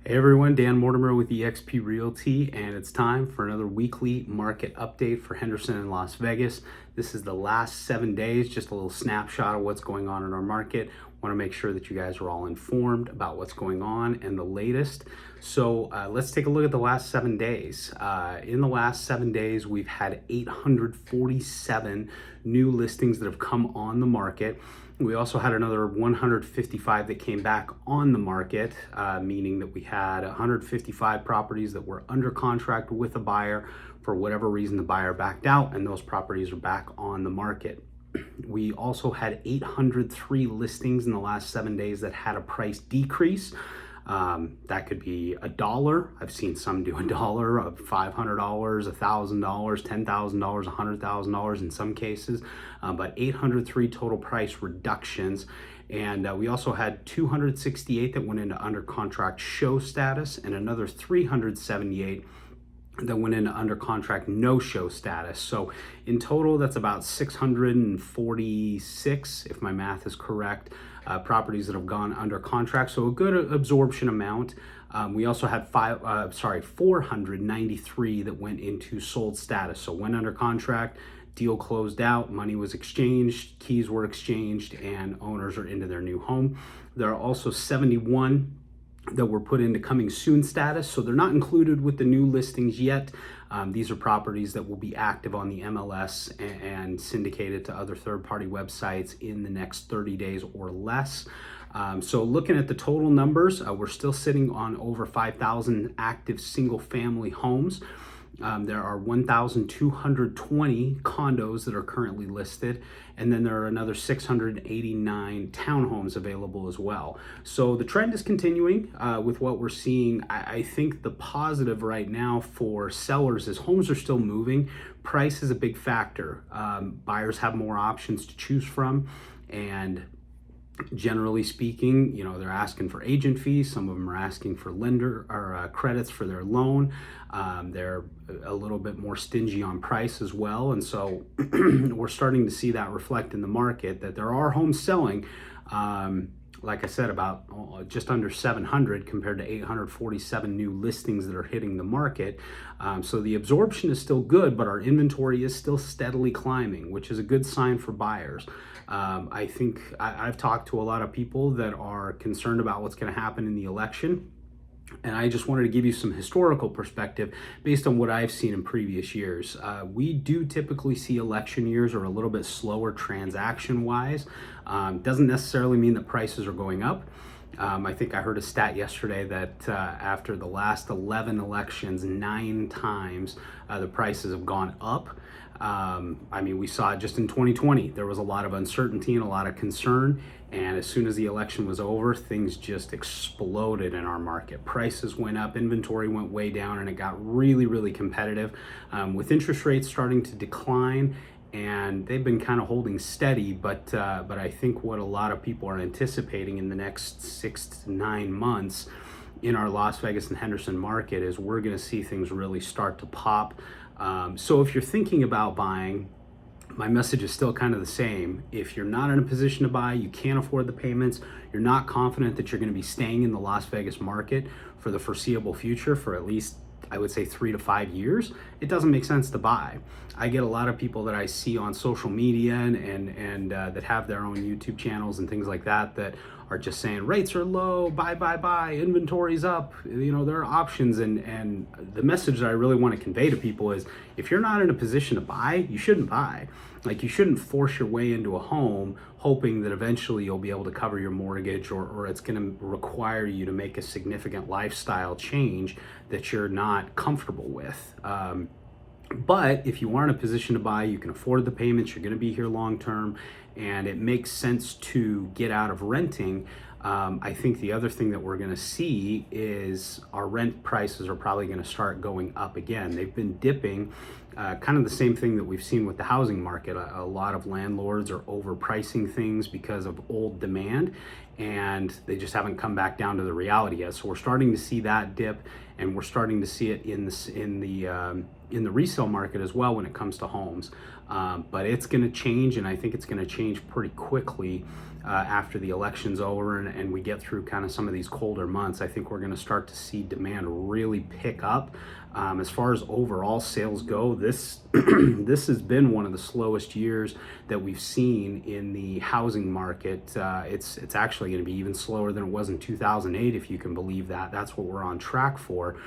Hey everyone, Dan Mortimer with eXp Realty, and it's time for another weekly market update for Henderson and Las Vegas. This is the last 7 days, just a little snapshot of what's going on in our market. Want to make sure that you guys are all informed about what's going on and the latest. So let's take a look at the last 7 days. In the last 7 days, we've had 847 new listings that have come on the market. We also had another 155 that came back on the market, meaning that we had 155 properties that were under contract with a buyer. For whatever reason, the buyer backed out, and those properties are back on the market. We also had 803 listings in the last 7 days that had a price decrease. That could be $1. I've seen some do $1, of $500, $1,000, $10,000, $100,000 in some cases, but 803 total price reductions. And we also had 268 that went into under contract show status, and another 378 that went into under contract no-show status. So in total, that's about 646, if my math is correct, properties that have gone under contract. So a good absorption amount. We also had 493 that went into sold status. So went under contract, deal closed out, money was exchanged, keys were exchanged, and owners are into their new home. There are also 71 that were put into coming soon status, so they're not included with the new listings yet. These are properties that will be active on the MLS and syndicated to other third-party websites in the next 30 days or less. So looking at the total numbers, we're still sitting on over 5,000 active single-family homes. There are 1,220 condos that are currently listed, and then there are another 689 townhomes available as well. So the trend is continuing with what we're seeing. I think the positive right now for sellers is homes are still moving. Price is a big factor. Buyers have more options to choose from, and generally speaking, they're asking for agent fees. Some of them are asking for lender or credits for their loan. They're a little bit more stingy on price as well. And so we're starting to see that reflect in the market, that there are homes selling. Like I said, about just under 700 compared to 847 new listings that are hitting the market. So the absorption is still good, but our inventory is still steadily climbing, which is a good sign for buyers. I think I've talked to a lot of people that are concerned about what's going to happen in the election. And I just wanted to give you some historical perspective based on what I've seen in previous years. We do typically see election years are a little bit slower transaction-wise. Doesn't necessarily mean that prices are going up. I think I heard a stat yesterday that after the last 11 elections, 9 times the prices have gone up. We saw it just in 2020. There was a lot of uncertainty and a lot of concern. And as soon as the election was over, things just exploded in our market. Prices went up, inventory went way down, and it got really, really competitive. With interest rates starting to decline, and they've been kind of holding steady, but I think what a lot of people are anticipating in the next 6 to 9 months in our Las Vegas and Henderson market is we're going to see things really start to pop. So if you're thinking about buying, my message is still kind of the same. If you're not in a position to buy, you can't afford the payments, you're not confident that you're going to be staying in the Las Vegas market for the foreseeable future for at least, I would say, 3 to 5 years, it doesn't make sense to buy. I get a lot of people that I see on social media and that have their own YouTube channels and things like that that are just saying rates are low, buy, inventory's up. There are options, and the message that I really want to convey to people is if you're not in a position to buy, you shouldn't buy. Like, you shouldn't force your way into a home hoping that eventually you'll be able to cover your mortgage, or it's going to require you to make a significant lifestyle change that you're not comfortable with. But if you are in a position to buy, you can afford the payments, you're going to be here long term, and it makes sense to get out of renting. I think the other thing that we're going to see is our rent prices are probably going to start going up again. They've been dipping, kind of the same thing that we've seen with the housing market. A lot of landlords are overpricing things because of old demand, and they just haven't come back down to the reality yet. So we're starting to see that dip, and we're starting to see it in the in the resale market as well when it comes to homes. But it's going to change, and I think it's going to change pretty quickly after the election's over and we get through kind of some of these colder months. I think we're going to start to see demand really pick up. As far as overall sales go, this this has been one of the slowest years that we've seen in the housing market. It's actually going to be even slower than it was in 2008, if you can believe that. That's what we're on track for.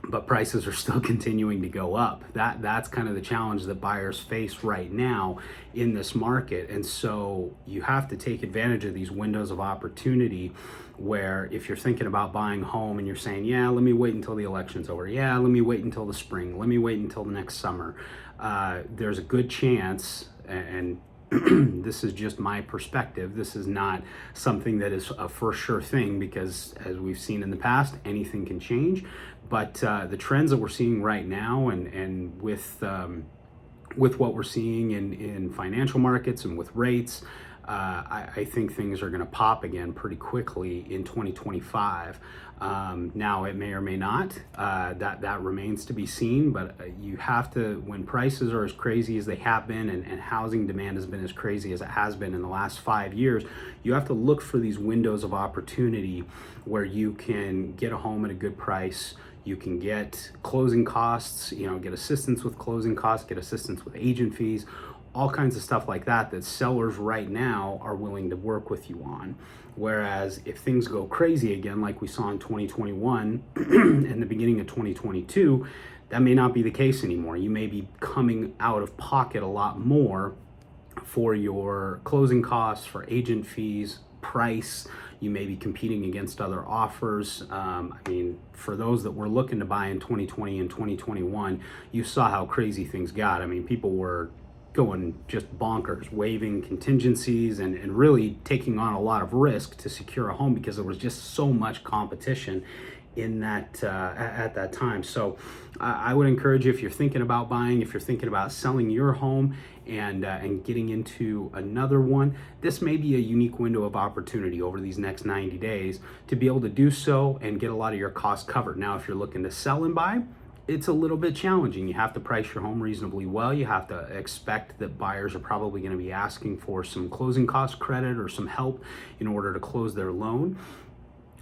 But prices are still continuing to go up. That's kind of the challenge that buyers face right now in this market. And so you have to take advantage of these windows of opportunity where if you're thinking about buying a home and you're saying, yeah, let me wait until the election's over. Yeah, let me wait until the spring. Let me wait until the next summer. There's a good chance, and this is just my perspective. This is not something that is a for sure thing, because as we've seen in the past, anything can change. But the trends that we're seeing right now, and with what we're seeing in financial markets and with rates, I think things are going to pop again pretty quickly in 2025. Now, it may or may not. That remains to be seen. But you have to, when prices are as crazy as they have been, and housing demand has been as crazy as it has been in the last 5 years, you have to look for these windows of opportunity where you can get a home at a good price. You can get closing costs, get assistance with closing costs, get assistance with agent fees, all kinds of stuff like that sellers right now are willing to work with you on. Whereas if things go crazy again, like we saw in 2021 and the beginning of 2022, that may not be the case anymore. You may be coming out of pocket a lot more for your closing costs, for agent fees, price. You may be competing against other offers. For those that were looking to buy in 2020 and 2021, you saw how crazy things got. People were going just bonkers, waiving contingencies and really taking on a lot of risk to secure a home because there was just so much competition in that at that time. So I would encourage you, if you're thinking about buying, if you're thinking about selling your home and getting into another one, this may be a unique window of opportunity over these next 90 days to be able to do so and get a lot of your costs covered. Now, if you're looking to sell and buy, it's a little bit challenging. You have to price your home reasonably well. You have to expect that buyers are probably going to be asking for some closing cost credit or some help in order to close their loan.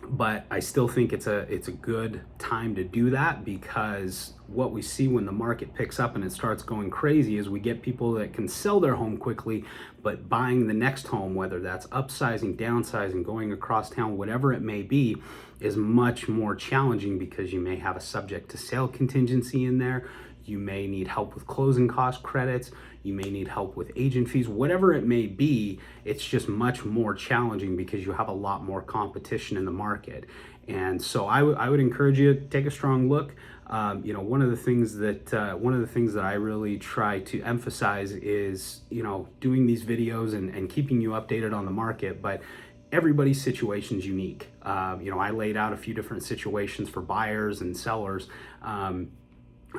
But I still think it's a good time to do that, because what we see when the market picks up and it starts going crazy is we get people that can sell their home quickly, but buying the next home, whether that's upsizing, downsizing, going across town, whatever it may be, is much more challenging because you may have a subject to sale contingency in there. You may need help with closing cost credits. You may need help with agent fees, whatever it may be. It's just much more challenging because you have a lot more competition in the market. And so I would encourage you to take a strong look. One of the things that I really try to emphasize is, doing these videos and keeping you updated on the market. But everybody's situation is unique. I laid out a few different situations for buyers and sellers.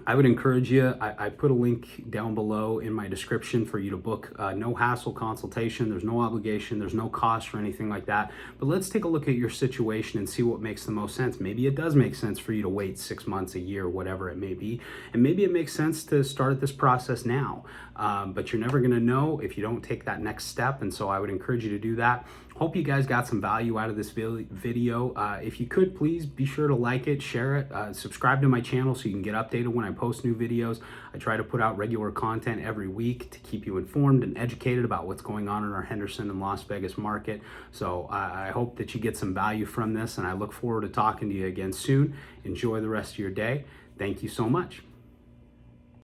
I would encourage you, I put a link down below in my description for you to book a no hassle consultation. There's no obligation, there's no cost or anything like that. But let's take a look at your situation and see what makes the most sense. Maybe it does make sense for you to wait 6 months, a year, whatever it may be. And maybe it makes sense to start this process now. But you're never gonna know if you don't take that next step. And so I would encourage you to do that. Hope you guys got some value out of this video. If you could, please be sure to like it, share it, subscribe to my channel so you can get updated when I post new videos. I try to put out regular content every week to keep you informed and educated about what's going on in our Henderson and Las Vegas market. So I hope that you get some value from this, and I look forward to talking to you again soon. Enjoy the rest of your day. Thank you so much.